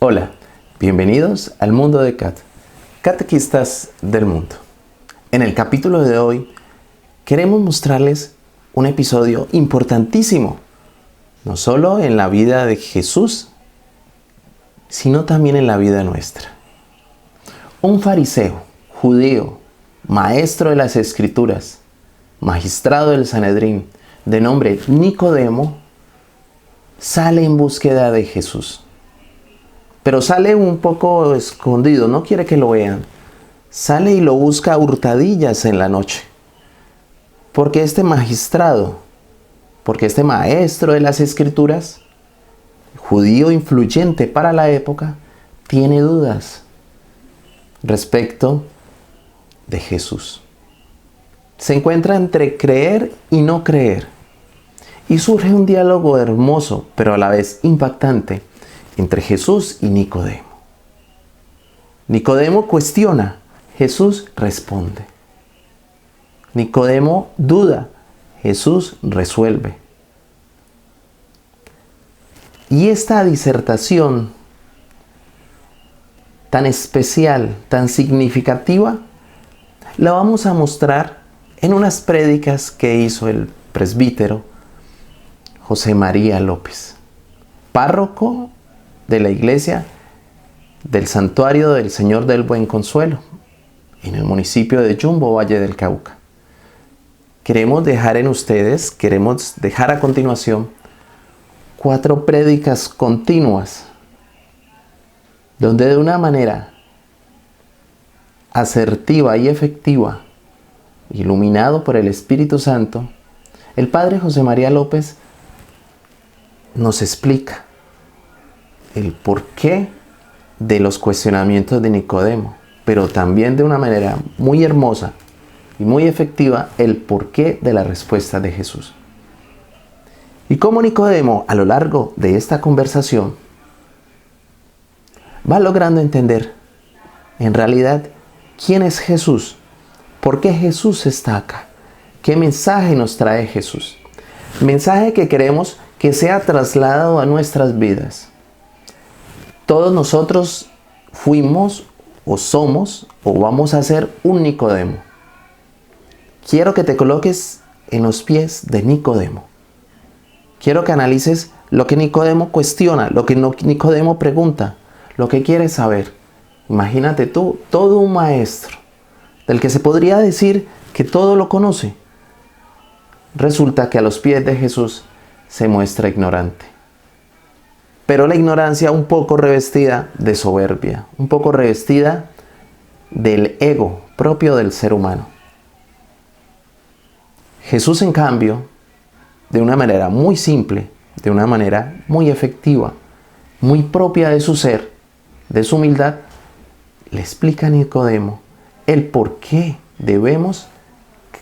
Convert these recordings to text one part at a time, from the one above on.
Hola, bienvenidos al mundo de Catequistas del Mundo. En el capítulo de hoy queremos mostrarles un episodio importantísimo, no solo en la vida de Jesús, sino también en la vida nuestra. Un fariseo, judío, maestro de las Escrituras, magistrado del Sanedrín, de nombre Nicodemo, sale en búsqueda de Jesús. Pero sale un poco escondido, no quiere que lo vean. Sale y lo busca a hurtadillas en la noche. Porque este magistrado, porque este maestro de las Escrituras, judío influyente para la época, tiene dudas respecto de Jesús. Se encuentra entre creer y no creer. Y surge un diálogo hermoso, pero a la vez impactante, entre Jesús y Nicodemo. Nicodemo cuestiona, Jesús responde. Nicodemo duda, Jesús resuelve. Y esta disertación tan especial, tan significativa, la vamos a mostrar en unas prédicas que hizo el presbítero José María López, párroco de la iglesia del Santuario del Señor del Buen Consuelo, en el municipio de Yumbo, Valle del Cauca. Queremos dejar a continuación 4 prédicas continuas, donde de una manera asertiva y efectiva, iluminado por el Espíritu Santo, el Padre José María López nos explica el porqué de los cuestionamientos de Nicodemo, pero también de una manera muy hermosa y muy efectiva el porqué de la respuesta de Jesús. Y cómo Nicodemo, a lo largo de esta conversación, va logrando entender, en realidad, quién es Jesús, por qué Jesús está acá, qué mensaje nos trae Jesús. Mensaje que queremos que sea trasladado a nuestras vidas. Todos nosotros fuimos o somos o vamos a ser un Nicodemo. Quiero que te coloques en los pies de Nicodemo. Quiero que analices lo que Nicodemo cuestiona, lo que Nicodemo pregunta, lo que quiere saber. Imagínate tú, todo un maestro, del que se podría decir que todo lo conoce. Resulta que a los pies de Jesús se muestra ignorante. Pero la ignorancia un poco revestida de soberbia, un poco revestida del ego propio del ser humano. Jesús, en cambio, de una manera muy simple, de una manera muy efectiva, muy propia de su ser, de su humildad, le explica a Nicodemo el por qué debemos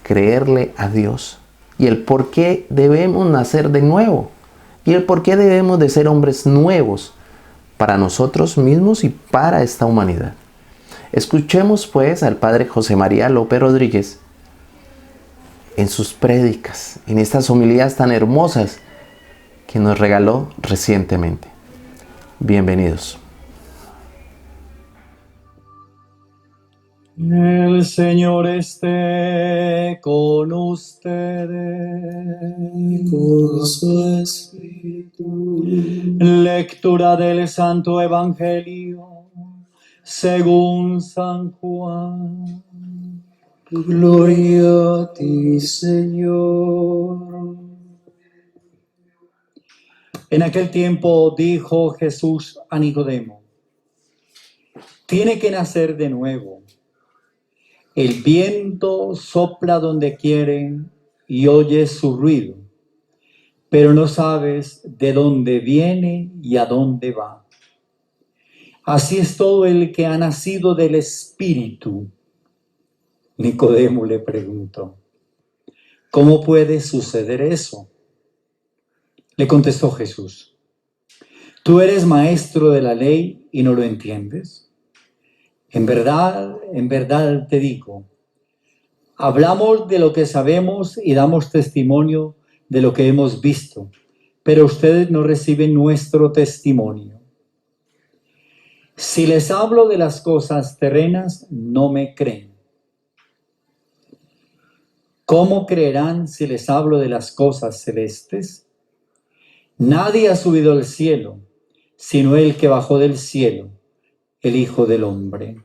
creerle a Dios y el por qué debemos nacer de nuevo y el por qué debemos de ser hombres nuevos para nosotros mismos y para esta humanidad. Escuchemos pues al Padre José María López Rodríguez en sus prédicas, en estas homilías tan hermosas que nos regaló recientemente. Bienvenidos. El Señor esté con ustedes. Con su espíritu. Lectura del Santo Evangelio según San Juan. Gloria a ti, Señor. En aquel tiempo dijo Jesús a Nicodemo: tiene que nacer de nuevo. El viento sopla donde quiere y oyes su ruido, pero no sabes de dónde viene y a dónde va. Así es todo el que ha nacido del Espíritu. Nicodemo le preguntó: ¿cómo puede suceder eso? Le contestó Jesús: ¿tú eres maestro de la ley y no lo entiendes? En verdad te digo, hablamos de lo que sabemos y damos testimonio de lo que hemos visto, pero ustedes no reciben nuestro testimonio. Si les hablo de las cosas terrenas, no me creen. ¿Cómo creerán si les hablo de las cosas celestes? Nadie ha subido al cielo, sino el que bajó del cielo, el Hijo del Hombre.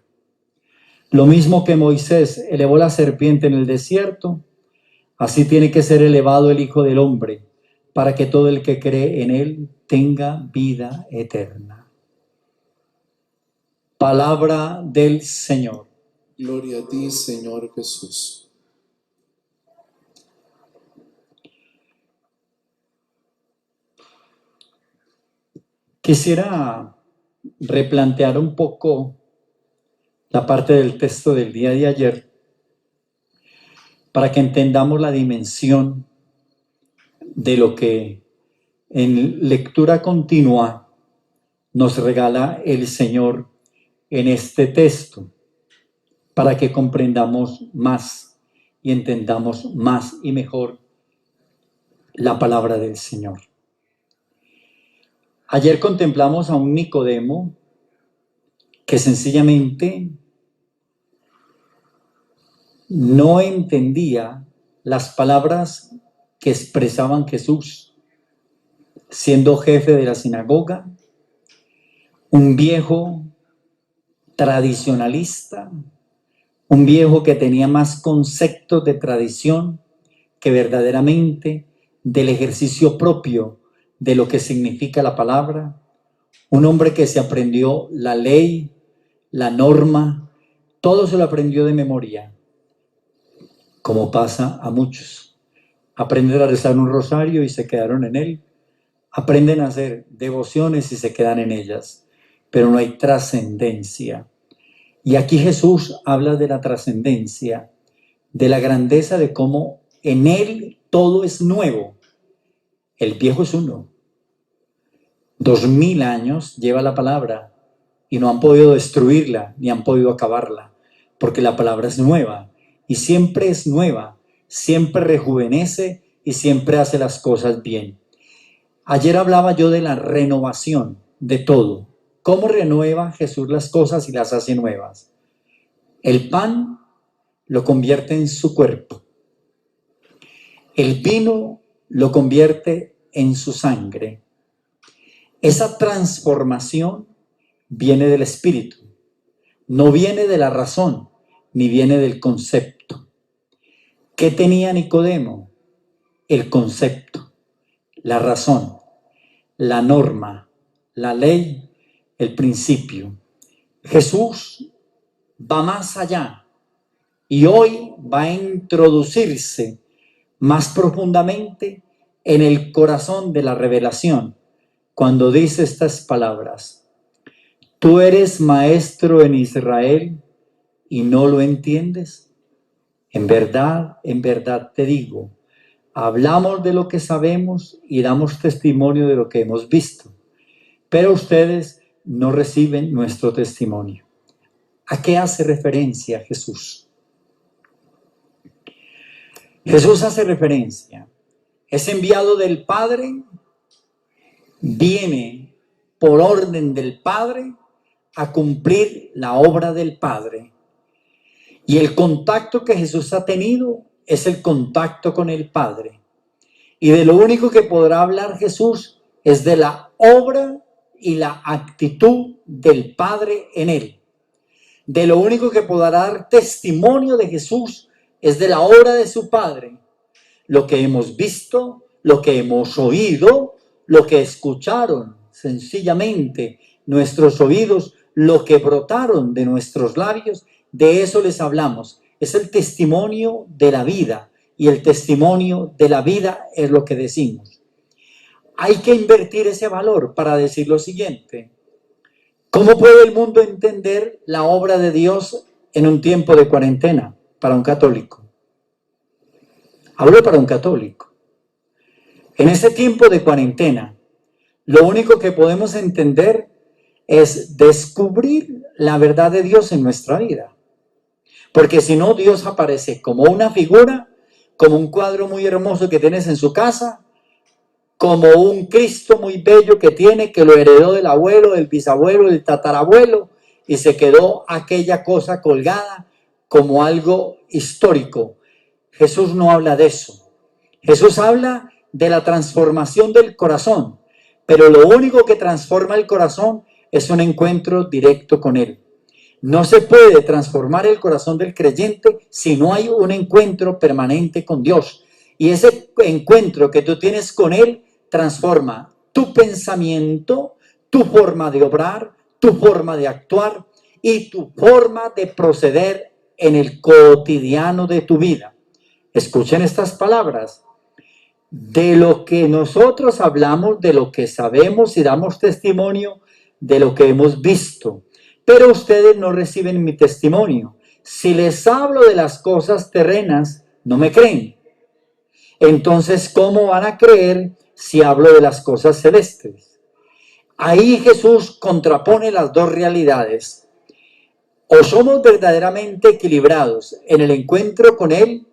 Lo mismo que Moisés elevó la serpiente en el desierto, así tiene que ser elevado el Hijo del Hombre, para que todo el que cree en él tenga vida eterna. Palabra del Señor. Gloria a ti, Señor Jesús. Quisiera replantear un poco la parte del texto del día de ayer para que entendamos la dimensión de lo que en lectura continua nos regala el Señor en este texto, para que comprendamos más y entendamos más y mejor la palabra del Señor. Ayer contemplamos a un Nicodemo que sencillamente no entendía las palabras que expresaban Jesús, siendo jefe de la sinagoga, un viejo tradicionalista, un viejo que tenía más conceptos de tradición que verdaderamente del ejercicio propio de lo que significa la palabra, un hombre que se aprendió la ley, la norma, todo se lo aprendió de memoria, como pasa a muchos. Aprenden a rezar un rosario y se quedaron en él, aprenden a hacer devociones y se quedan en ellas, pero no hay trascendencia. Y aquí Jesús habla de la trascendencia, de la grandeza de cómo en Él todo es nuevo. El viejo es uno. 2000 años lleva la palabra y no han podido destruirla ni han podido acabarla, porque la palabra es nueva y siempre es nueva, siempre rejuvenece y siempre hace las cosas bien. Ayer hablaba yo de la renovación de todo. ¿Cómo renueva Jesús las cosas y las hace nuevas? El pan lo convierte en su cuerpo. El vino lo convierte en su sangre. Esa transformación viene del Espíritu. No viene de la razón, ni viene del concepto. ¿Qué tenía Nicodemo? El concepto, la razón, la norma, la ley, el principio. Jesús va más allá y hoy va a introducirse más profundamente en el corazón de la revelación cuando dice estas palabras: ¿tú eres maestro en Israel y no lo entiendes? En verdad te digo, hablamos de lo que sabemos y damos testimonio de lo que hemos visto, pero ustedes no reciben nuestro testimonio. ¿A qué hace referencia Jesús? Jesús hace referencia, es enviado del Padre, viene por orden del Padre a cumplir la obra del Padre. Y el contacto que Jesús ha tenido es el contacto con el Padre. Y de lo único que podrá hablar Jesús es de la obra y la actitud del Padre en él. De lo único que podrá dar testimonio de Jesús es de la obra de su Padre. Lo que hemos visto, lo que hemos oído, lo que escucharon sencillamente nuestros oídos, lo que brotaron de nuestros labios, de eso les hablamos. Es el testimonio de la vida y el testimonio de la vida es lo que decimos. Hay que invertir ese valor para decir lo siguiente: ¿cómo puede el mundo entender la obra de Dios en un tiempo de cuarentena para un católico? Hablo para un católico. En ese tiempo de cuarentena, lo único que podemos entender es descubrir la verdad de Dios en nuestra vida. Porque si no, Dios aparece como una figura, como un cuadro muy hermoso que tienes en su casa, como un Cristo muy bello que tiene, que lo heredó del abuelo, del bisabuelo, del tatarabuelo, y se quedó aquella cosa colgada como algo histórico. Jesús no habla de eso. Jesús habla de la transformación del corazón, pero lo único que transforma el corazón es un encuentro directo con Él. No se puede transformar el corazón del creyente si no hay un encuentro permanente con Dios. Y ese encuentro que tú tienes con Él transforma tu pensamiento, tu forma de obrar, tu forma de actuar y tu forma de proceder en el cotidiano de tu vida. Escuchen estas palabras. De lo que nosotros hablamos, de lo que sabemos y damos testimonio, de lo que hemos visto. Pero ustedes no reciben mi testimonio. Si les hablo de las cosas terrenas, no me creen. Entonces, ¿cómo van a creer si hablo de las cosas celestes? Ahí Jesús contrapone las dos realidades. O somos verdaderamente equilibrados en el encuentro con Él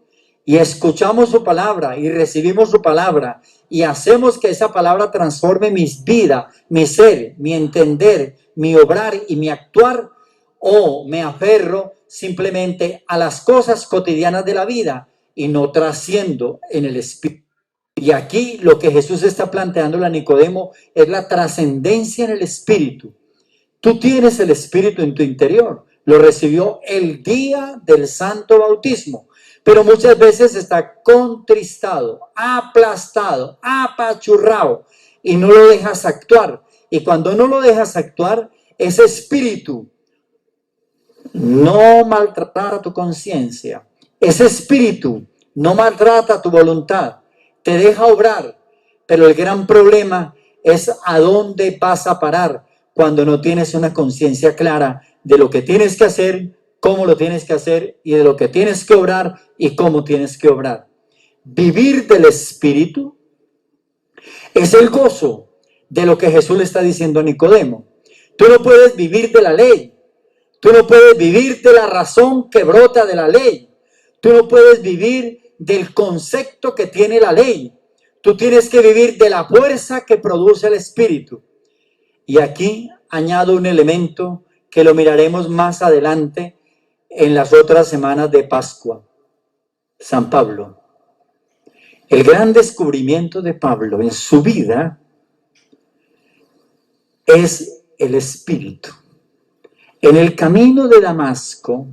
y escuchamos su palabra y recibimos su palabra y hacemos que esa palabra transforme mi vida, mi ser, mi entender, mi obrar y mi actuar, o me aferro simplemente a las cosas cotidianas de la vida y no trasciendo en el espíritu. Y aquí lo que Jesús está planteando a Nicodemo es la trascendencia en el espíritu. Tú tienes el espíritu en tu interior, lo recibió el día del santo bautismo, pero muchas veces está contristado, aplastado, apachurrado y no lo dejas actuar. Y cuando no lo dejas actuar, ese espíritu no maltrata tu conciencia, ese espíritu no maltrata tu voluntad, te deja obrar, pero el gran problema es a dónde vas a parar cuando no tienes una conciencia clara de lo que tienes que hacer, cómo lo tienes que hacer y de lo que tienes que obrar y cómo tienes que obrar. Vivir del espíritu es el gozo de lo que Jesús le está diciendo a Nicodemo. Tú no puedes vivir de la ley. Tú no puedes vivir de la razón que brota de la ley. Tú no puedes vivir del concepto que tiene la ley. Tú tienes que vivir de la fuerza que produce el Espíritu. Y aquí añado un elemento que lo miraremos más adelante en las otras semanas de Pascua. San Pablo. El gran descubrimiento de Pablo en su vida es el Espíritu. En el camino de Damasco,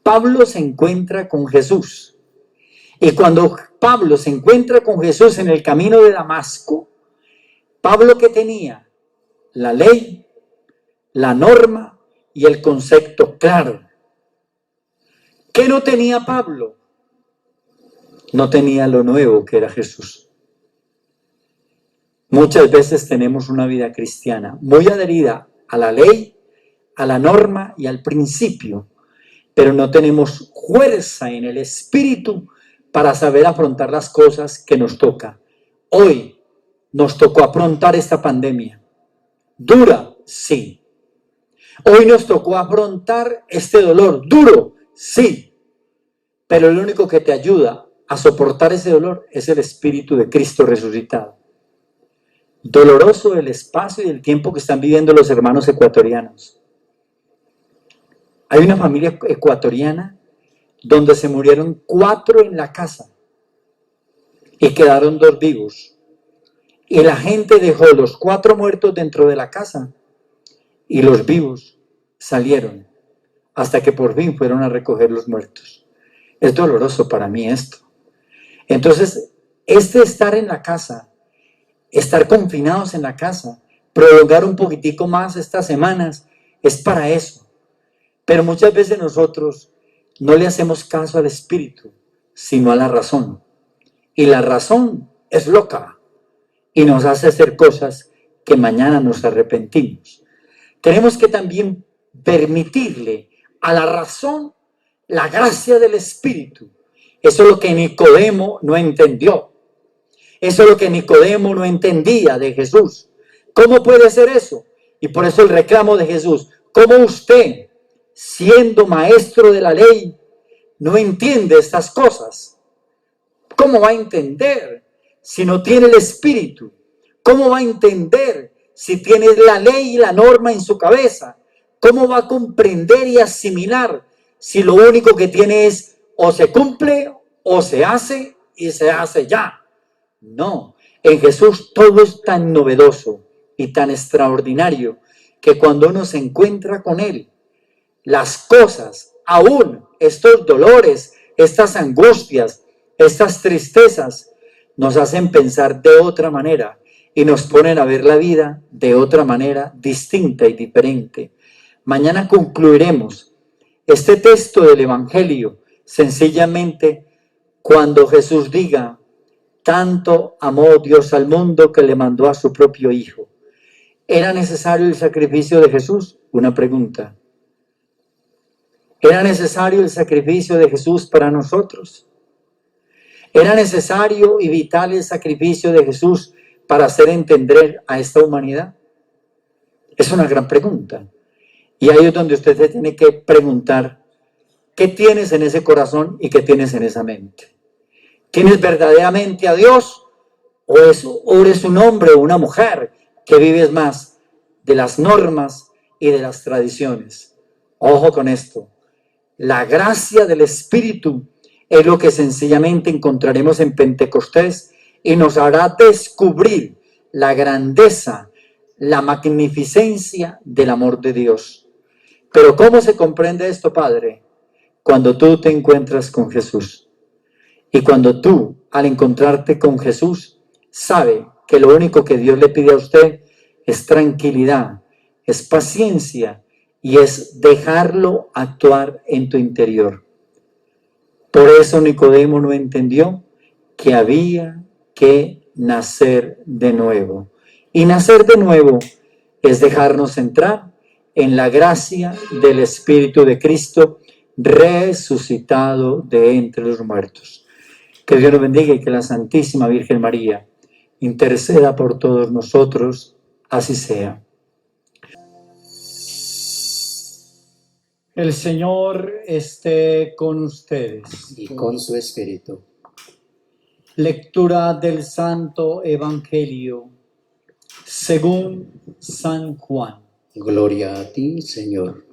Pablo se encuentra con Jesús. Y cuando Pablo se encuentra con Jesús en el camino de Damasco, Pablo, ¿qué tenía? La ley, la norma y el concepto claro. ¿Qué no tenía Pablo? No tenía lo nuevo que era Jesús. Muchas veces tenemos una vida cristiana muy adherida a la ley, a la norma y al principio, pero no tenemos fuerza en el espíritu para saber afrontar las cosas que nos toca. Hoy nos tocó afrontar esta pandemia. Dura, sí. Hoy nos tocó afrontar este dolor. Duro, sí. Pero el único que te ayuda a soportar ese dolor es el Espíritu de Cristo resucitado. Doloroso el espacio y el tiempo que están viviendo los hermanos ecuatorianos. Hay una familia ecuatoriana donde se murieron 4 en la casa y quedaron 2 vivos. Y la gente dejó los 4 muertos dentro de la casa y los vivos salieron hasta que por fin fueron a recoger los muertos. Es doloroso para mí esto. Entonces, estar en la casa, estar confinados en la casa, prolongar un poquitico más estas semanas, es para eso. Pero muchas veces nosotros no le hacemos caso al espíritu, sino a la razón. Y la razón es loca y nos hace hacer cosas que mañana nos arrepentimos. Tenemos que también permitirle a la razón la gracia del espíritu. Eso es lo que Nicodemo no entendió. Eso es lo que Nicodemo no entendía de Jesús. ¿Cómo puede ser eso? Y por eso el reclamo de Jesús. ¿Cómo usted, siendo maestro de la ley, no entiende estas cosas? ¿Cómo va a entender si no tiene el Espíritu? ¿Cómo va a entender si tiene la ley y la norma en su cabeza? ¿Cómo va a comprender y asimilar si lo único que tiene es o se cumple o se hace y se hace ya? No, en Jesús todo es tan novedoso y tan extraordinario que cuando uno se encuentra con Él, las cosas, aún estos dolores, estas angustias, estas tristezas, nos hacen pensar de otra manera y nos ponen a ver la vida de otra manera distinta y diferente. Mañana concluiremos este texto del Evangelio sencillamente cuando Jesús diga: tanto amó Dios al mundo que le mandó a su propio Hijo. ¿Era necesario el sacrificio de Jesús? Una pregunta. ¿Era necesario el sacrificio de Jesús para nosotros? ¿Era necesario y vital el sacrificio de Jesús para hacer entender a esta humanidad? Es una gran pregunta. Y ahí es donde usted se tiene que preguntar: ¿qué tienes en ese corazón y qué tienes en esa mente? ¿Tienes verdaderamente a Dios o eres un hombre o una mujer que vives más de las normas y de las tradiciones? Ojo con esto. La gracia del Espíritu es lo que sencillamente encontraremos en Pentecostés y nos hará descubrir la grandeza, la magnificencia del amor de Dios. Pero ¿cómo se comprende esto, Padre? Cuando tú te encuentras con Jesús. Y cuando tú, al encontrarte con Jesús, sabe que lo único que Dios le pide a usted es tranquilidad, es paciencia y es dejarlo actuar en tu interior. Por eso Nicodemo no entendió que había que nacer de nuevo. Y nacer de nuevo es dejarnos entrar en la gracia del Espíritu de Cristo resucitado de entre los muertos. Que Dios nos bendiga y que la Santísima Virgen María interceda por todos nosotros, así sea. El Señor esté con ustedes. Y con su espíritu. Lectura del Santo Evangelio según San Juan. Gloria a ti, Señor.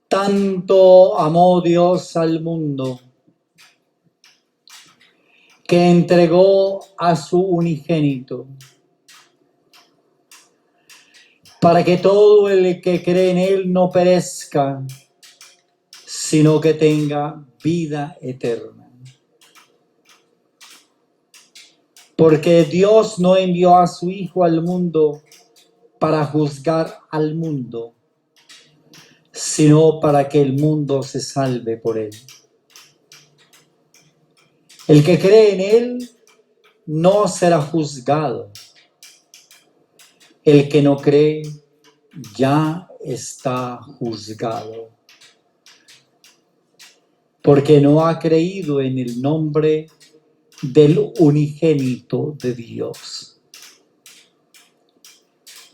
Tanto amó Dios al mundo que entregó a su unigénito, para que todo el que cree en Él no perezca, sino que tenga vida eterna. Porque Dios no envió a su Hijo al mundo para juzgar al mundo, sino para que el mundo se salve por Él. El que cree en Él no será juzgado. El que no cree ya está juzgado, porque no ha creído en el nombre del unigénito de Dios.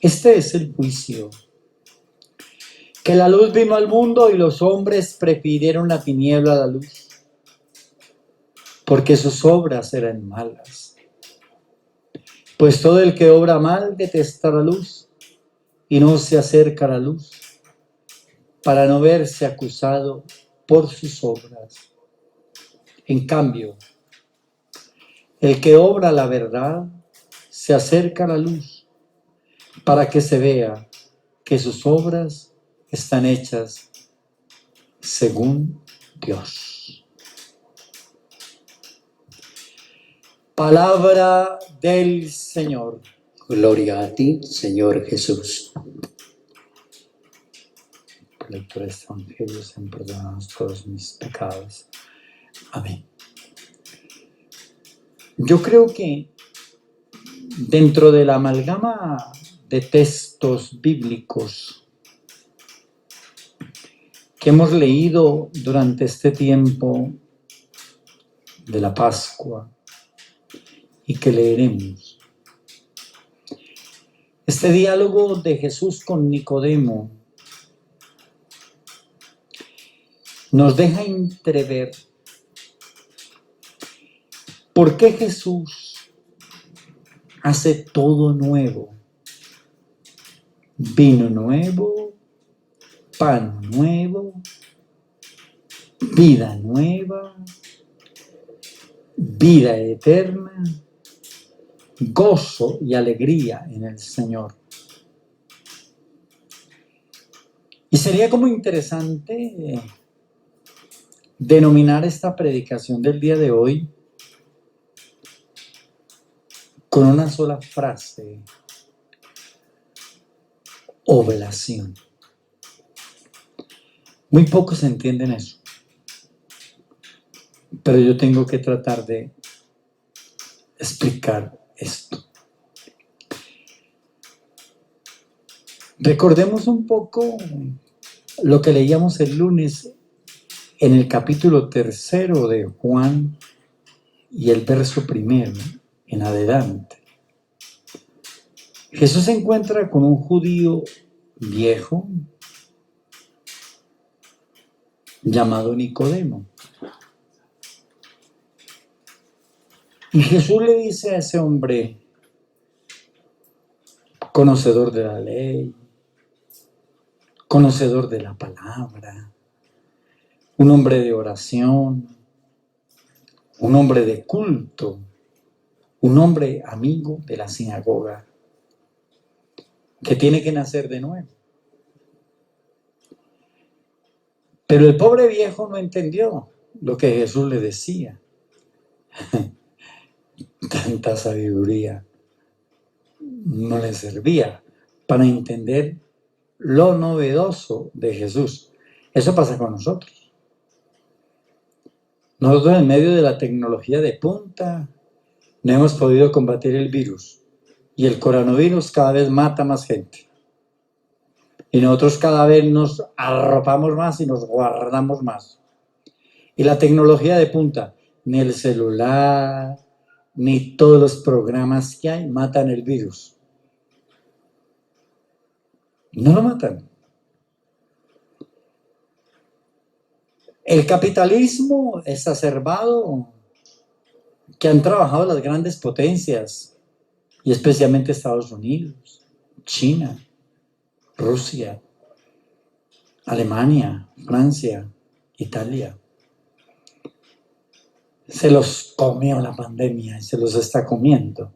Este es el juicio. Que la luz vino al mundo y los hombres prefirieron la tiniebla a la luz, porque sus obras eran malas. Pues todo el que obra mal detesta la luz y no se acerca a la luz, para no verse acusado por sus obras. En cambio, el que obra la verdad se acerca a la luz, para que se vea que sus obras están hechas según Dios. Palabra del Señor. Gloria a ti, Señor Jesús. Por lectura de este Evangelio sean perdonados todos mis pecados. Amén. Yo creo que dentro de la amalgama de textos bíblicos que hemos leído durante este tiempo de la Pascua y que leeremos, este diálogo de Jesús con Nicodemo nos deja entrever por qué Jesús hace todo nuevo. Vino nuevo, pan nuevo, vida nueva, vida eterna, gozo y alegría en el Señor. Y sería como interesante denominar esta predicación del día de hoy con una sola frase: oblación. Muy pocos entienden eso, pero yo tengo que tratar de explicar esto. Recordemos un poco lo que leíamos el lunes en el capítulo 3 de Juan y el verso 1 en adelante. Jesús se encuentra con un judío viejo llamado Nicodemo. Y Jesús le dice a ese hombre, conocedor de la ley, conocedor de la palabra, un hombre de oración, un hombre de culto, un hombre amigo de la sinagoga, que tiene que nacer de nuevo. Pero el pobre viejo no entendió lo que Jesús le decía. Tanta sabiduría no le servía para entender lo novedoso de Jesús. Eso pasa con nosotros. Nosotros en medio de la tecnología de punta no hemos podido combatir el virus. Y el coronavirus cada vez mata más gente. Y nosotros cada vez nos arropamos más y nos guardamos más. Y la tecnología de punta, ni el celular, ni todos los programas que hay matan el virus. No lo matan. El capitalismo exacerbado que han trabajado las grandes potencias, y especialmente Estados Unidos, China, Rusia, Alemania, Francia, Italia. Se los comió la pandemia y se los está comiendo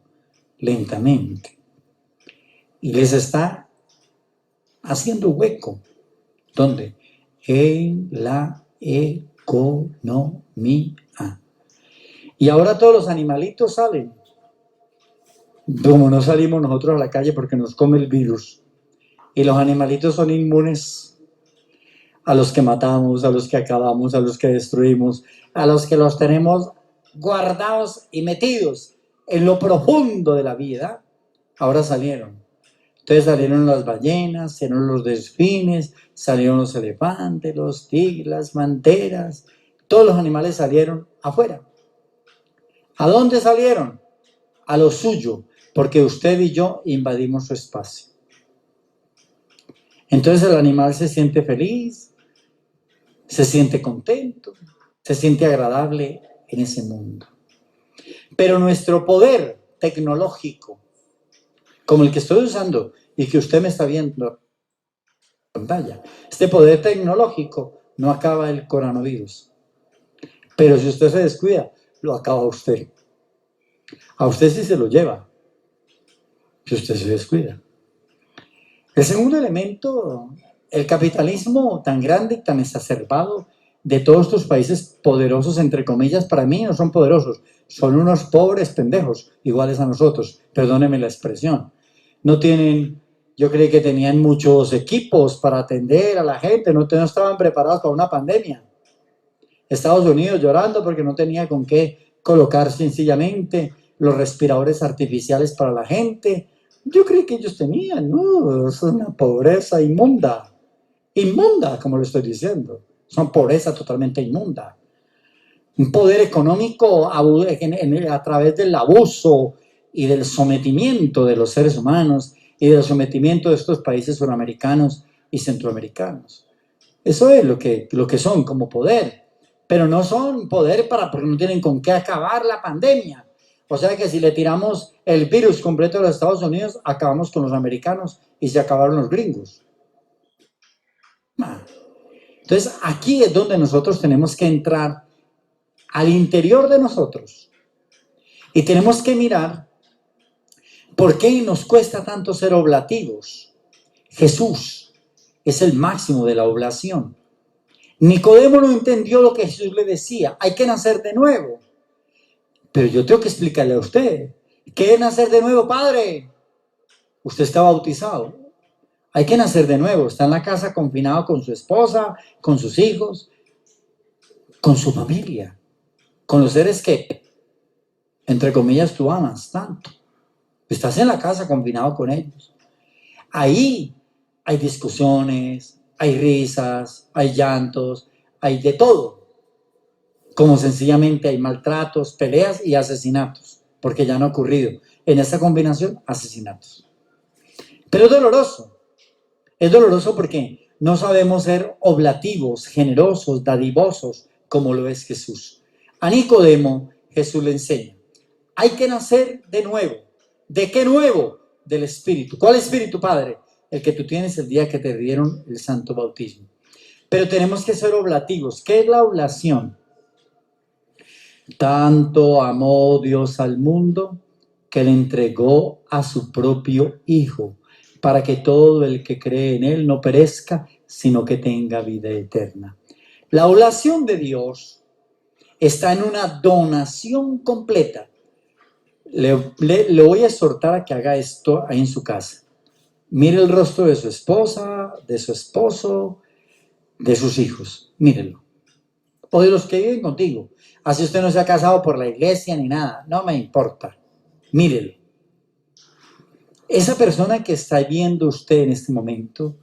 lentamente. Y les está haciendo hueco. ¿Dónde? En la economía. Y ahora todos los animalitos salen. Como no salimos nosotros a la calle porque nos come el virus. Y los animalitos son inmunes a los que matamos, a los que acabamos, a los que destruimos, a los que los tenemos guardados y metidos en lo profundo de la vida. Ahora salieron. Entonces salieron las ballenas, salieron los delfines, salieron los elefantes, los tigres, las panteras. Todos los animales salieron afuera. ¿A dónde salieron? A lo suyo, porque usted y yo invadimos su espacio. Entonces el animal se siente feliz, se siente contento, se siente agradable en ese mundo. Pero nuestro poder tecnológico, como el que estoy usando y que usted me está viendo en pantalla, este poder tecnológico no acaba el coronavirus. Pero si usted se descuida, lo acaba usted. A usted sí se lo lleva, si usted se descuida. El segundo elemento, el capitalismo tan grande y tan exacerbado de todos estos países poderosos, entre comillas, para mí no son poderosos, son unos pobres pendejos, iguales a nosotros, perdónenme la expresión. No tienen, yo creí que tenían muchos equipos para atender a la gente, no estaban preparados para una pandemia. Estados Unidos llorando porque no tenía con qué colocar sencillamente los respiradores artificiales para la gente. Yo creí que ellos tenían, no, es una pobreza inmunda, inmunda, como le estoy diciendo, son pobreza totalmente inmunda. Un poder económico a través del abuso y del sometimiento de los seres humanos y del sometimiento de estos países suramericanos y centroamericanos. Eso es lo que son como poder. Pero no son poder porque no tienen con qué acabar la pandemia. O sea que si le tiramos el virus completo a los Estados Unidos, acabamos con los americanos y se acabaron los gringos. Entonces aquí es donde nosotros tenemos que entrar al interior de nosotros y tenemos que mirar por qué nos cuesta tanto ser oblativos. Jesús es el máximo de la oblación. Nicodemo no entendió lo que Jesús le decía, hay que nacer de nuevo. Pero yo tengo que explicarle a usted, ¿qué es nacer de nuevo, padre? Usted está bautizado. Hay que nacer de nuevo, está en la casa confinado con su esposa, con sus hijos, con su familia, con los seres que, entre comillas, tú amas tanto. Estás en la casa confinado con ellos. Ahí hay discusiones, hay risas, hay llantos, hay de todo. Como sencillamente hay maltratos, peleas y asesinatos, porque ya no ha ocurrido. En esta combinación, asesinatos. Pero es doloroso. Es doloroso porque no sabemos ser oblativos, generosos, dadivosos, como lo es Jesús. A Nicodemo, Jesús le enseña. Hay que nacer de nuevo. ¿De qué nuevo? Del Espíritu. ¿Cuál Espíritu, Padre? El que tú tienes el día que te dieron el santo bautismo. Pero tenemos que ser oblativos. ¿Qué es la oblación? Tanto amó Dios al mundo que le entregó a su propio Hijo, para que todo el que cree en Él no perezca, sino que tenga vida eterna. La oblación de Dios está en una donación completa. Le voy a exhortar a que haga esto ahí en su casa. Mire el rostro de su esposa, de su esposo, de sus hijos. Mírelo. O de los que viven contigo. Así usted no se ha casado por la iglesia ni nada. No me importa. Mírelo. Esa persona que está viendo usted en este momento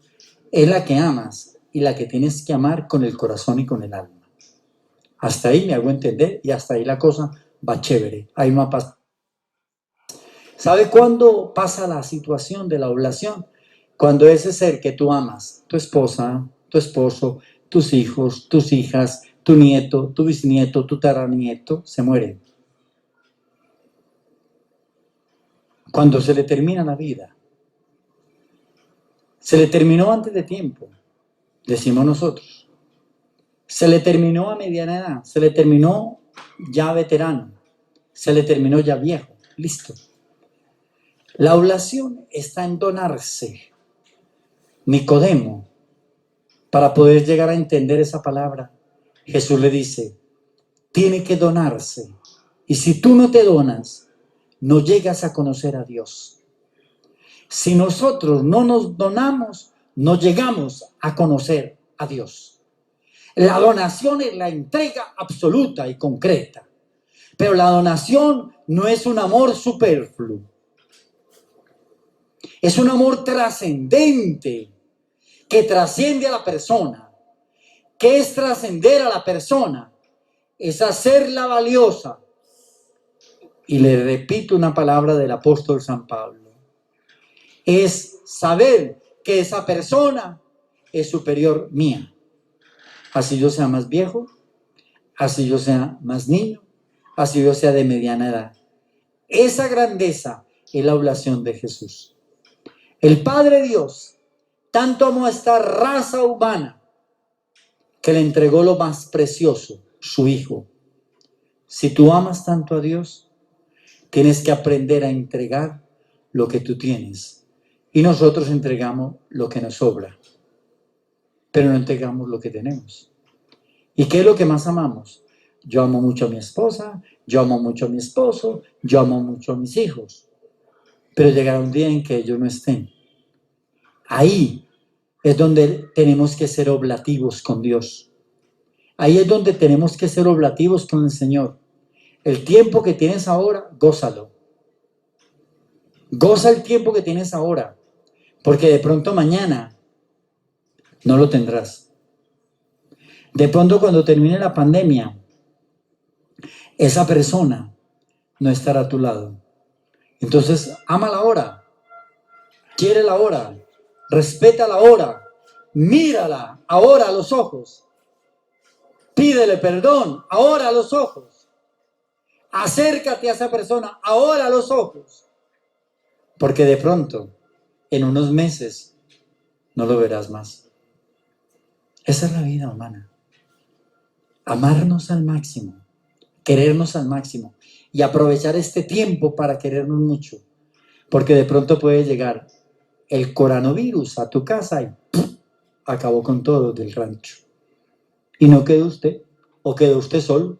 es la que amas y la que tienes que amar con el corazón y con el alma. Hasta ahí me hago entender y hasta ahí la cosa va chévere. Ahí no pasa. ¿Sabe cuándo pasa la situación de la oblación? Cuando ese ser que tú amas, tu esposa, tu esposo, tus hijos, tus hijas, tu nieto, tu bisnieto, tu tataranieto, se muere. Cuando se le termina la vida. Se le terminó antes de tiempo, decimos nosotros. Se le terminó a mediana edad, se le terminó ya veterano, se le terminó ya viejo, listo. La oblación está en donarse. Nicodemo, para poder llegar a entender esa palabra, Jesús le dice, tiene que donarse. Y si tú no te donas, no llegas a conocer a Dios. Si nosotros no nos donamos, no llegamos a conocer a Dios. La donación es la entrega absoluta y concreta. Pero la donación no es un amor superfluo. Es un amor trascendente, que trasciende a la persona. ¿Qué es trascender a la persona? Es hacerla valiosa. Y le repito una palabra del apóstol San Pablo. Es saber que esa persona es superior mía. Así yo sea más viejo, así yo sea más niño, así yo sea de mediana edad. Esa grandeza es la oblación de Jesús. El Padre Dios tanto amó a esta raza humana que le entregó lo más precioso, su Hijo. Si tú amas tanto a Dios, tienes que aprender a entregar lo que tú tienes. Y nosotros entregamos lo que nos sobra, pero no entregamos lo que tenemos. ¿Y qué es lo que más amamos? Yo amo mucho a mi esposa, yo amo mucho a mi esposo, yo amo mucho a mis hijos. Pero llegará un día en que ellos no estén. Ahí es donde tenemos que ser oblativos con Dios. Ahí es donde tenemos que ser oblativos con el Señor. El tiempo que tienes ahora, gózalo. Goza el tiempo que tienes ahora, porque de pronto mañana no lo tendrás. De pronto cuando termine la pandemia, esa persona no estará a tu lado. Entonces, ama la hora, quiere la hora, respeta la hora, Mírala ahora a los ojos. Pídele perdón ahora a los ojos. Acércate a esa persona ahora a los ojos. Porque de pronto, en unos meses, no lo verás más. Esa es la vida humana. Amarnos al máximo, querernos al máximo y aprovechar este tiempo para querernos mucho. Porque de pronto puede llegar el coronavirus a tu casa y ¡pum!, acabó con todo del rancho. Y no quedó usted, o quedó usted solo,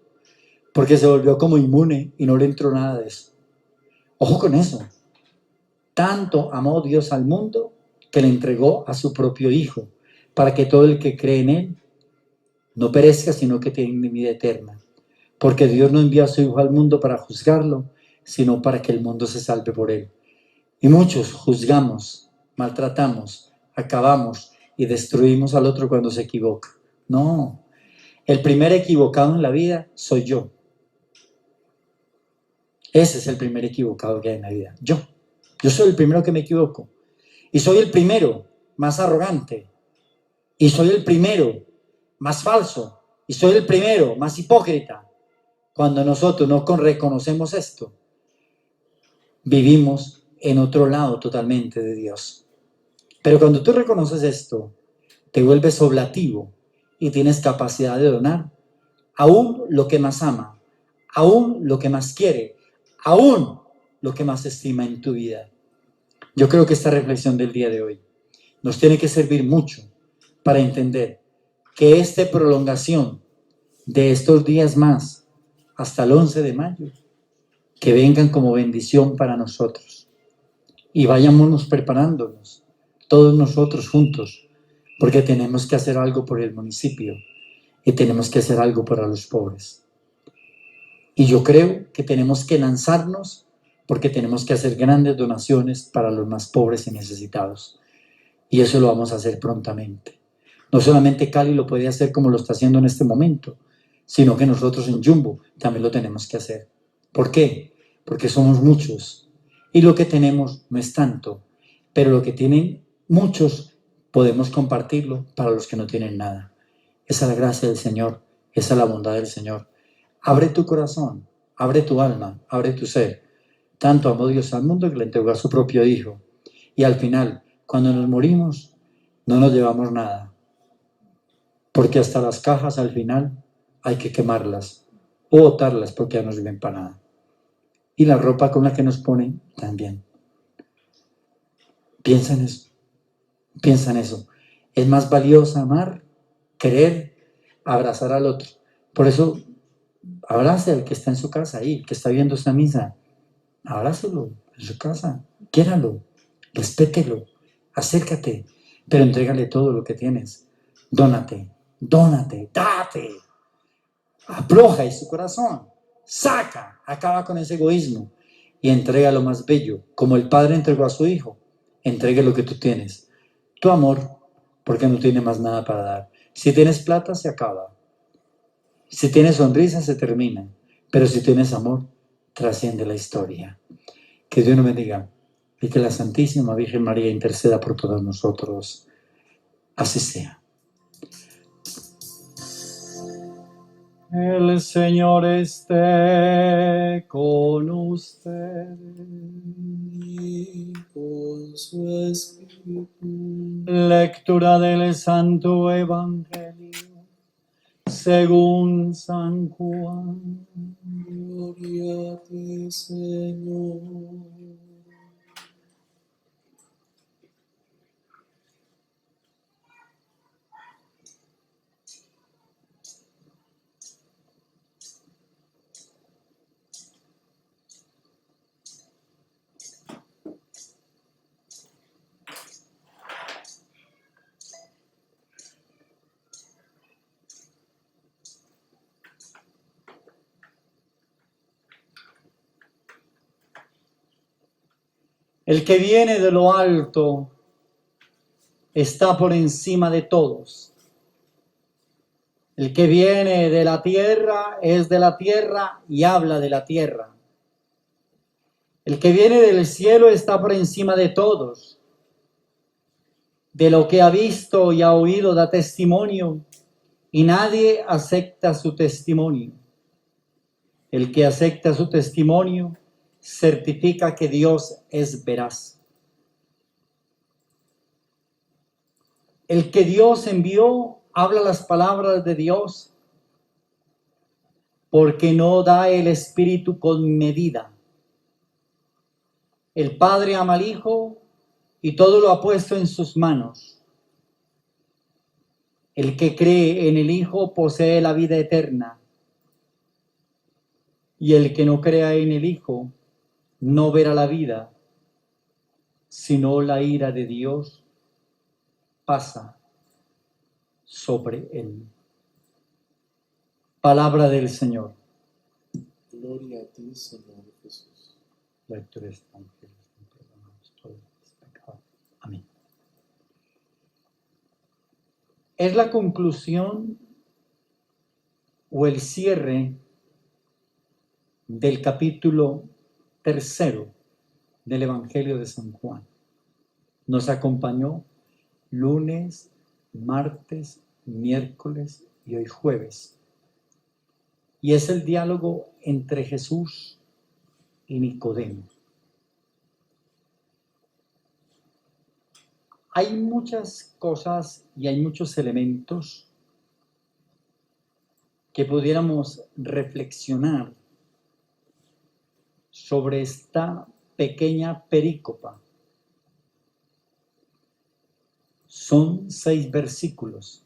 porque se volvió como inmune y no le entró nada de eso. Ojo con eso. Tanto amó Dios al mundo que le entregó a su propio Hijo, para que todo el que cree en Él no perezca, sino que tenga vida eterna. Porque Dios no envió a su Hijo al mundo para juzgarlo, sino para que el mundo se salve por Él. Y muchos juzgamos, maltratamos, acabamos y destruimos al otro cuando se equivoca. No, el primer equivocado en la vida soy yo. Ese es el primer equivocado que hay en la vida. Yo soy el primero que me equivoco. Y soy el primero más arrogante. Y soy el primero más falso. Y soy el primero más hipócrita. Cuando nosotros no reconocemos esto, vivimos en otro lado totalmente de Dios. Pero cuando tú reconoces esto, te vuelves oblativo y tienes capacidad de donar aún lo que más ama, aún lo que más quiere, aún lo que más estima en tu vida. Yo creo que esta reflexión del día de hoy nos tiene que servir mucho para entender que esta prolongación de estos días más hasta el 11 de mayo, que vengan como bendición para nosotros. Y vayámonos preparándonos, todos nosotros juntos, porque tenemos que hacer algo por el municipio y tenemos que hacer algo para los pobres. Y yo creo que tenemos que lanzarnos porque tenemos que hacer grandes donaciones para los más pobres y necesitados. Y eso lo vamos a hacer prontamente. No solamente Cali lo puede hacer como lo está haciendo en este momento, sino que nosotros en Jumbo también lo tenemos que hacer. ¿Por qué? Porque somos muchos y lo que tenemos no es tanto, pero lo que tienen muchos podemos compartirlo para los que no tienen nada. Esa es la gracia del Señor, esa es la bondad del Señor. Abre tu corazón, abre tu alma, abre tu ser. Tanto amó Dios al mundo que le entregó a su propio Hijo. Y al final, cuando nos morimos, no nos llevamos nada. Porque hasta las cajas al final hay que quemarlas o botarlas porque ya no sirven para nada. Y la ropa con la que nos ponen también. Piensa en eso. Piensa en eso. Es más valioso amar, querer, abrazar al otro. Por eso, abrace al que está en su casa ahí, que está viendo esta misa. Abrácelo en su casa. Quiéralo. Respételo. Acércate. Pero entrégale todo lo que tienes. Dónate. Dónate. Date. Afloja en su corazón. Saca. Acaba con ese egoísmo. Y entrega lo más bello. Como el Padre entregó a su Hijo. Entregue lo que tú tienes. Tu amor, porque no tiene más nada para dar. Si tienes plata, se acaba. Si tienes sonrisa, se termina. Pero si tienes amor, trasciende la historia. Que Dios nos bendiga y que la Santísima Virgen María interceda por todos nosotros. Así sea. El Señor esté con ustedes. Y con su espíritu. Lectura del Santo Evangelio según San Juan. Gloria a ti, Señor. El que viene de lo alto está por encima de todos. El que viene de la tierra es de la tierra y habla de la tierra. El que viene del cielo está por encima de todos. De lo que ha visto y ha oído da testimonio, y nadie acepta su testimonio. El que acepta su testimonio certifica que Dios es veraz. El que Dios envió habla las palabras de Dios, porque no da el Espíritu con medida. El Padre ama al Hijo y todo lo ha puesto en sus manos. El que cree en el Hijo posee la vida eterna, y el que no crea en el Hijo no verá la vida, sino la ira de Dios pasa sobre él. Palabra del Señor. Gloria a ti, Señor Jesús. Lectura de este Evangelio, perdonamos todos los pecados. Amén. Es la conclusión o el cierre del capítulo 3 del Evangelio de San Juan. Nos acompañó lunes, martes, miércoles y hoy jueves. Y es el diálogo entre Jesús y Nicodemo. Hay muchas cosas y hay muchos elementos que pudiéramos reflexionar sobre esta pequeña perícopa. Son 6 versículos,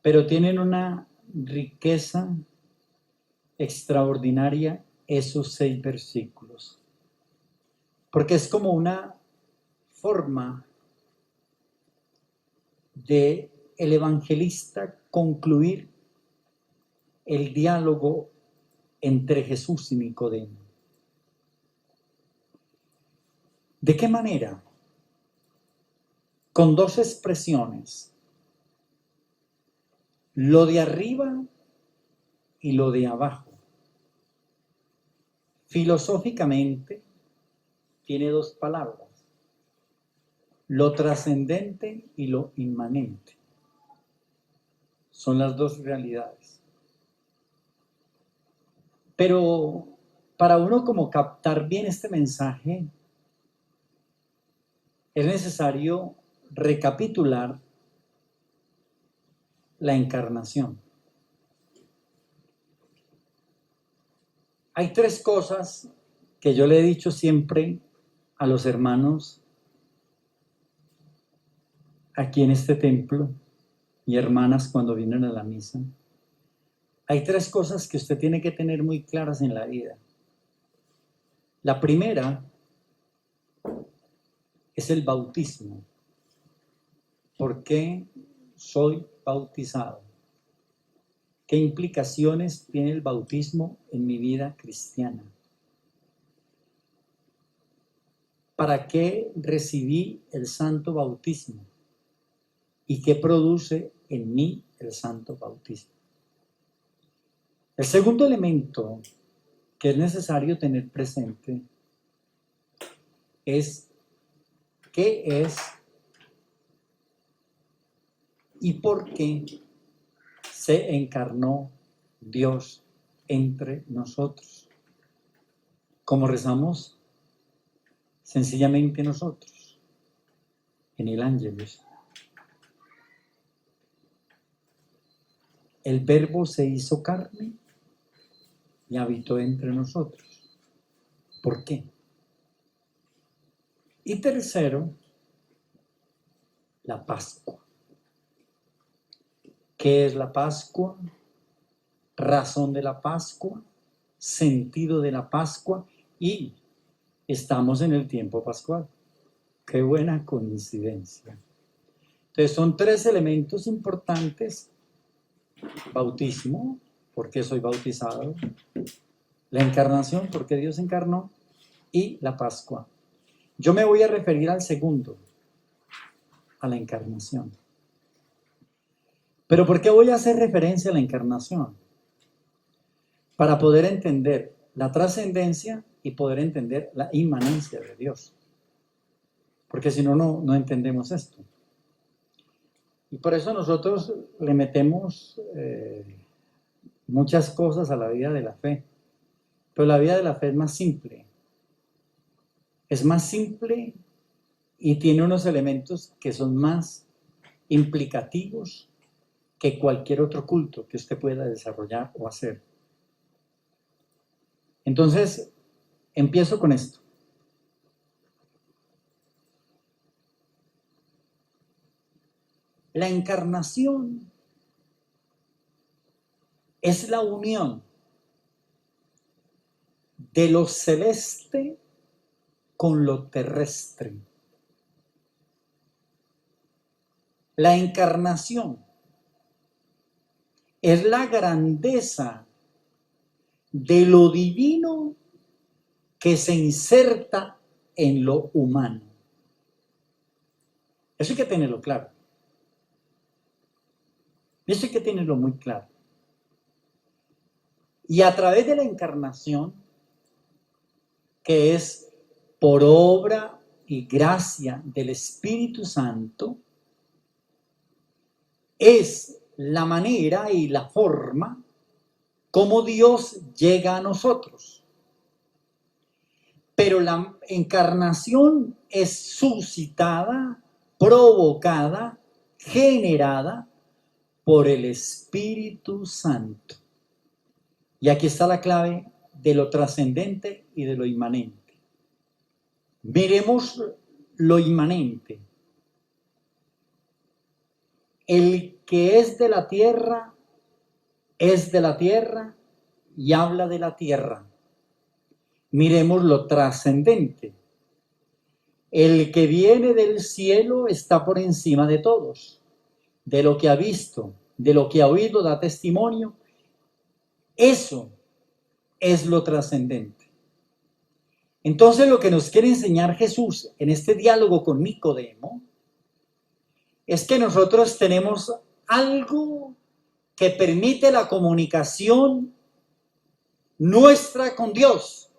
pero tienen una riqueza extraordinaria esos 6 versículos, porque es como una forma de el evangelista concluir el diálogo entre Jesús y Nicodemo. ¿De qué manera? Con 2 expresiones, lo de arriba y lo de abajo. Filosóficamente tiene 2 palabras, lo trascendente y lo inmanente. Son las 2 realidades. Pero para uno como captar bien este mensaje, es necesario recapitular la encarnación. Hay 3 cosas que yo le he dicho siempre a los hermanos aquí en este templo y hermanas cuando vienen a la misa. Hay 3 cosas que usted tiene que tener muy claras en la vida. La primera es el bautismo. ¿Por qué soy bautizado? ¿Qué implicaciones tiene el bautismo en mi vida cristiana? ¿Para qué recibí el santo bautismo? ¿Y qué produce en mí el santo bautismo? El segundo elemento que es necesario tener presente es qué es y por qué se encarnó Dios entre nosotros. Como rezamos sencillamente nosotros en el Ángelus. El Verbo se hizo carne y habitó entre nosotros. ¿Por qué? Y tercero, la Pascua. ¿Qué es la Pascua? Razón de la Pascua, sentido de la Pascua, y estamos en el tiempo pascual. Qué buena coincidencia. Entonces son 3 elementos importantes: bautismo, porque soy bautizado; la encarnación, porque Dios encarnó; y la Pascua. Yo me voy a referir al segundo, a la encarnación. ¿Pero por qué voy a hacer referencia a la encarnación? Para poder entender la trascendencia y poder entender la inmanencia de Dios. porque si no, no entendemos esto. Y por eso nosotros le metemos muchas cosas a la vida de la fe. Pero la vida de la fe es más simple. Es más simple y tiene unos elementos que son más implicativos que cualquier otro culto que usted pueda desarrollar o hacer. Entonces, empiezo con esto. La encarnación es la unión de lo celeste con lo terrestre. La encarnación es la grandeza de lo divino que se inserta en lo humano. Eso hay que tenerlo claro. Eso hay que tenerlo muy claro. Y a través de la encarnación, que es por obra y gracia del Espíritu Santo, es la manera y la forma como Dios llega a nosotros. Pero la encarnación es suscitada, provocada, generada por el Espíritu Santo. Y aquí está la clave de lo trascendente y de lo inmanente. Miremos lo inmanente. El que es de la tierra y habla de la tierra. Miremos lo trascendente. El que viene del cielo está por encima de todos. De lo que ha visto, de lo que ha oído, da testimonio. Eso es lo trascendente. Entonces, lo que nos quiere enseñar Jesús en este diálogo con Nicodemo es que nosotros tenemos algo que permite la comunicación nuestra con Dios,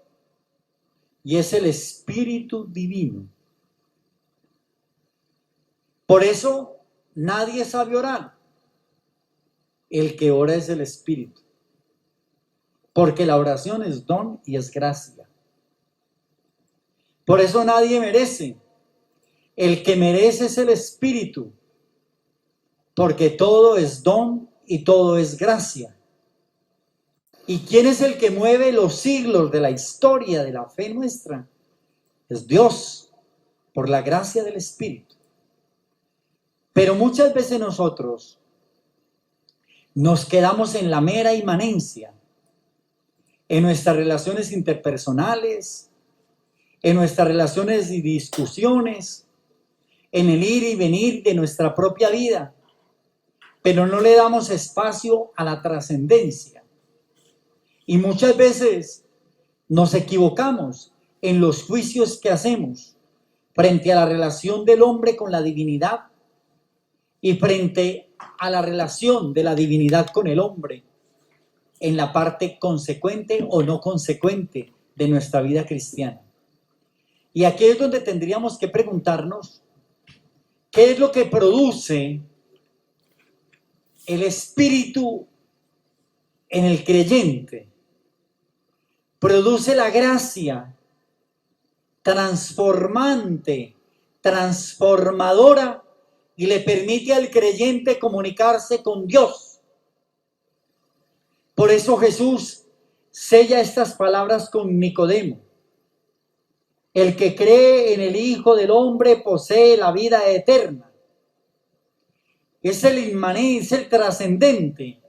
y es el Espíritu Divino. Por eso nadie sabe orar. El que ora es el Espíritu, porque la oración es don y es gracia. Por eso nadie merece. El que merece es el Espíritu, porque todo es don y todo es gracia. ¿Y quién es el que mueve los siglos de la historia de la fe nuestra? Es Dios, por la gracia del Espíritu. Pero muchas veces nosotros nos quedamos en la mera inmanencia, en nuestras relaciones interpersonales, en nuestras relaciones y discusiones, en el ir y venir de nuestra propia vida, pero no le damos espacio a la trascendencia. Y muchas veces nos equivocamos en los juicios que hacemos frente a la relación del hombre con la divinidad y frente a la relación de la divinidad con el hombre en la parte consecuente o no consecuente de nuestra vida cristiana. Y aquí es donde tendríamos que preguntarnos qué es lo que produce el Espíritu en el creyente. Produce la gracia transformante, transformadora, y le permite al creyente comunicarse con Dios. Por eso Jesús sella estas palabras con Nicodemo. El que cree en el Hijo del Hombre posee la vida eterna. Es el inmanente, es el trascendente.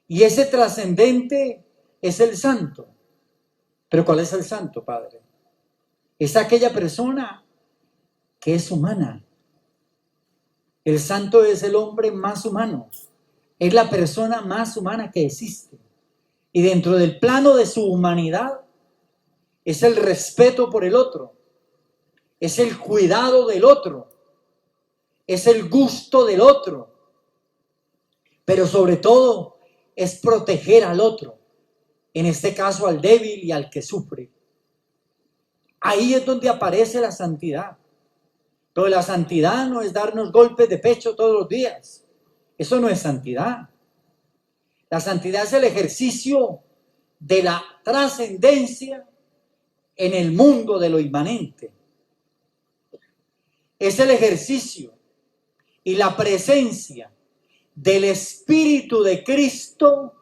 Y ese trascendente es el santo. ¿Pero cuál es el santo, Padre? Es aquella persona que es humana. El santo es el hombre más humano. Es la persona más humana que existe. Y dentro del plano de su humanidad es el respeto por el otro. Es el cuidado del otro. Es el gusto del otro. Pero sobre todo es proteger al otro. En este caso al débil y al que sufre. Ahí es donde aparece la santidad. Pero la santidad no es darnos golpes de pecho todos los días. Eso no es santidad. La santidad es el ejercicio de la trascendencia en el mundo de lo inmanente. Es el ejercicio y la presencia del Espíritu de Cristo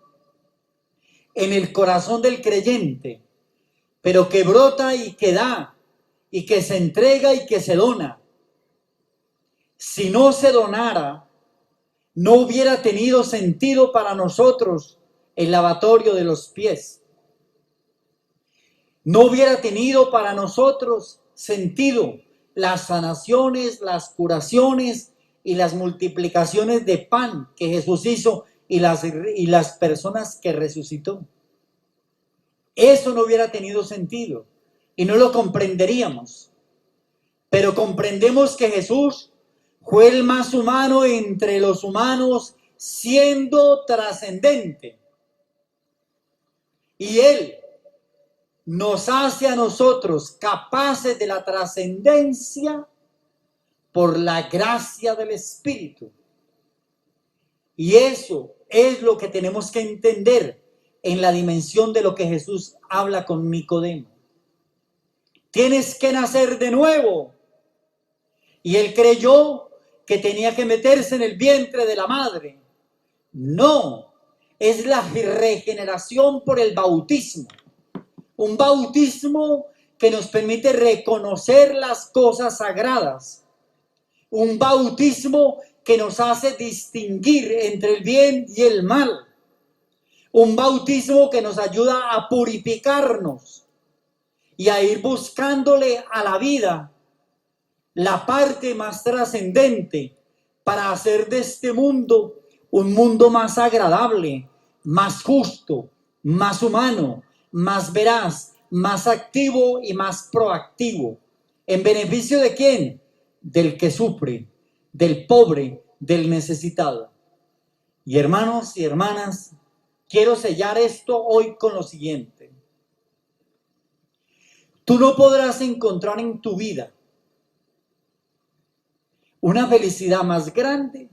en el corazón del creyente, pero que brota y que da, y que se entrega y que se dona. Si no se donara, no hubiera tenido sentido para nosotros el lavatorio de los pies. No hubiera tenido para nosotros sentido las sanaciones, las curaciones y las multiplicaciones de pan que Jesús hizo y las personas que resucitó. Eso no hubiera tenido sentido y no lo comprenderíamos. Pero comprendemos que Jesús fue el más humano entre los humanos, siendo trascendente. Y Él nos hace a nosotros capaces de la trascendencia por la gracia del Espíritu. Y eso es lo que tenemos que entender en la dimensión de lo que Jesús habla con Nicodemo. Tienes que nacer de nuevo. Y él creyó que tenía que meterse en el vientre de la madre. No, es la regeneración por el bautismo. Un bautismo que nos permite reconocer las cosas sagradas. Un bautismo que nos hace distinguir entre el bien y el mal. Un bautismo que nos ayuda a purificarnos y a ir buscándole a la vida la parte más trascendente para hacer de este mundo un mundo más agradable, más justo, más humano, más veraz, más activo y más proactivo. ¿En beneficio de quién? Del que sufre, del pobre, del necesitado. Y hermanos y hermanas, quiero sellar esto hoy con lo siguiente. Tú no podrás encontrar en tu vida una felicidad más grande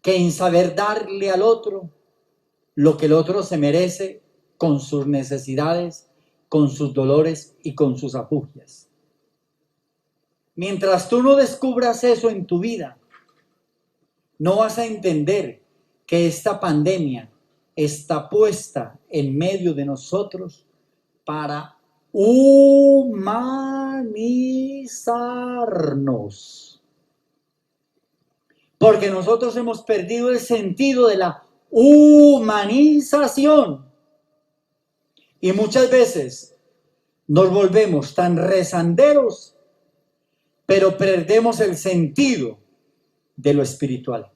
que en saber darle al otro lo que el otro se merece con sus necesidades, con sus dolores y con sus afugias. Mientras tú no descubras eso en tu vida, no vas a entender que esta pandemia está puesta en medio de nosotros para humanizarnos. Porque nosotros hemos perdido el sentido de la humanización. Y muchas veces nos volvemos tan rezanderos, pero perdemos el sentido de lo espiritual.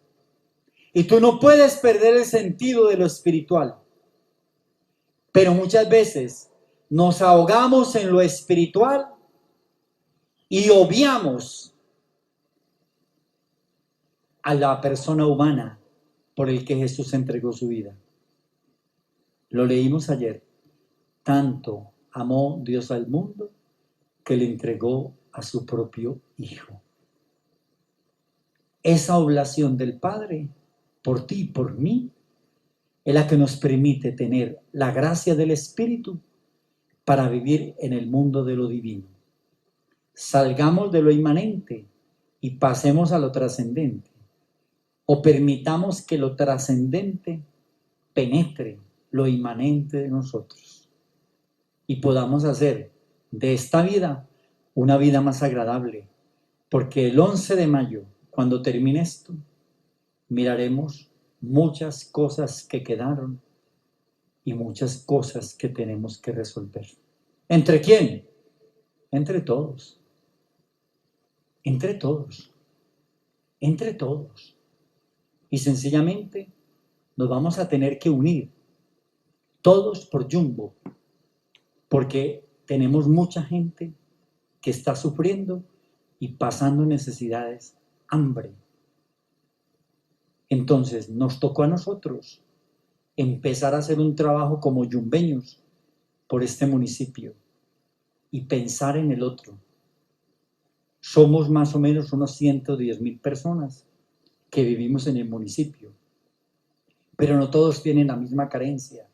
Y tú no puedes perder el sentido de lo espiritual. Pero muchas veces nos ahogamos en lo espiritual y obviamos a la persona humana por el que Jesús entregó su vida. Lo leímos ayer. Tanto amó Dios al mundo que le entregó a su propio Hijo. Esa oblación del Padre por ti y por mí es la que nos permite tener la gracia del Espíritu para vivir en el mundo de lo divino. Salgamos de lo inmanente y pasemos a lo trascendente. O permitamos que lo trascendente penetre lo inmanente de nosotros y podamos hacer de esta vida una vida más agradable. Porque el 11 de mayo, cuando termine esto, miraremos muchas cosas que quedaron y muchas cosas que tenemos que resolver. ¿Entre quién? Entre todos. Entre todos. Entre todos. Y sencillamente nos vamos a tener que unir todos por Jumbo, porque tenemos mucha gente que está sufriendo y pasando necesidades, hambre. Entonces nos tocó a nosotros empezar a hacer un trabajo como yumbeños por este municipio y pensar en el otro. Somos más o menos unos 110.000 personas que vivimos en el municipio, pero no todos tienen la misma carencia.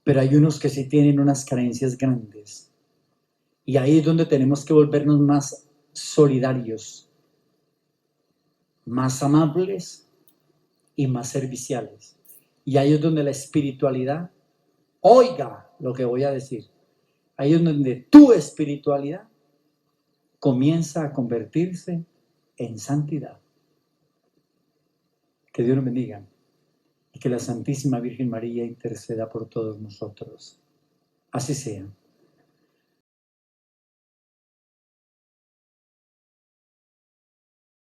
Pero hay unos que sí tienen unas carencias grandes. Y ahí es donde tenemos que volvernos más solidarios, más amables y más serviciales. Y ahí es donde la espiritualidad, oiga lo que voy a decir, ahí es donde tu espiritualidad comienza a convertirse en santidad. Que Dios nos bendiga y que la Santísima Virgen María interceda por todos nosotros. Así sea.